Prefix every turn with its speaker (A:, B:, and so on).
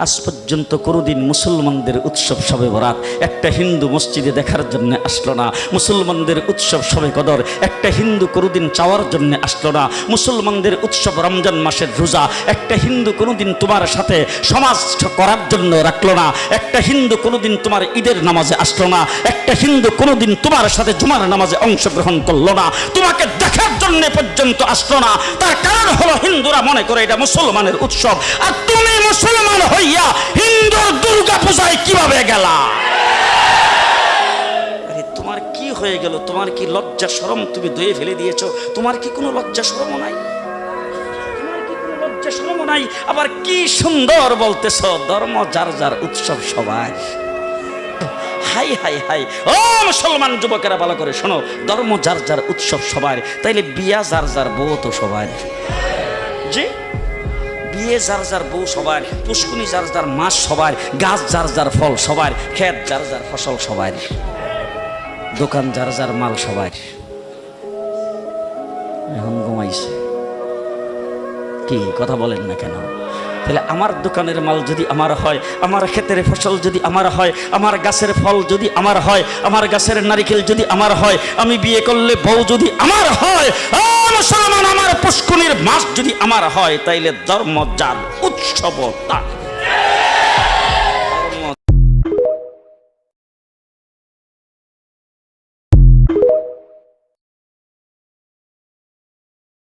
A: আজ পর্যন্ত কোনোদিন মুসলমানদের উৎসব শবে বরাত একটা হিন্দু মসজিদে দেখার জন্য আসলো না। মুসলমানদের উৎসব শবে কদর একটা হিন্দু কোনোদিন চাওয়ার জন্য আসলো না। মুসলমানদের উৎসব রমজান মাসের রোজা একটা হিন্দু কোনোদিন তোমার সাথে সমাজ করার জন্য রাখলো না। একটা হিন্দু কোনোদিন তোমার ঈদের নামাজে আসলো না। একটা হিন্দু কোনোদিন তোমার সাথে জুমার নামাজে অংশগ্রহণ করলো না, তোমাকে দেখার জন্য পর্যন্ত আসলো না। তার কারণ হলো হিন্দুরা মনে করে এটা মুসলমানের উৎসব, আর তুমি মুসলমান হইয়া হিন্দুর দুর্গা পূজায় কিভাবে গেলা? আরে তোমার কি হয়ে গেল? তোমার কি লজ্জা শরম তুমি ধুয়ে ফেলে দিয়েছো? তোমার কি কোনো লজ্জা শরম নাই? তোমার কি কোনো লজ্জা শরম নাই? আবার কি সুন্দর বলতেছ, ধর্ম যার যার উৎসব সবাই। হাই হাই হাই, ও মুসলমান যুবকেরা ভালো করে শোনো, ধর্ম যার যার উৎসব সবার, তাইলে বিয়া যার যার বউ তো সবার। জি, বিয়ে যার যার বউ সবার, পুষ্কুনি যার যার মাস সবার, গাছ যার যার ফল সবার, ক্ষেত যার যার ফসল সবার, দোকান যার যার মাল সবার। এখন ঘুমাইছে কি কথা বলেন না কেন? তাহলে আমার দোকানের মাল যদি আমার হয়, আমার ক্ষেতের ফসল যদি আমার হয়, আমার গাছের ফল যদি আমার হয়, আমার গাছের নারিকেল যদি আমার হয়, আমি বিয়ে করলে বউ যদি আমার হয়, মুসলমান আমার পুষ্কুনির মাস যদি আমার হয়, তাইলে ধর্ম যার উৎসব তার।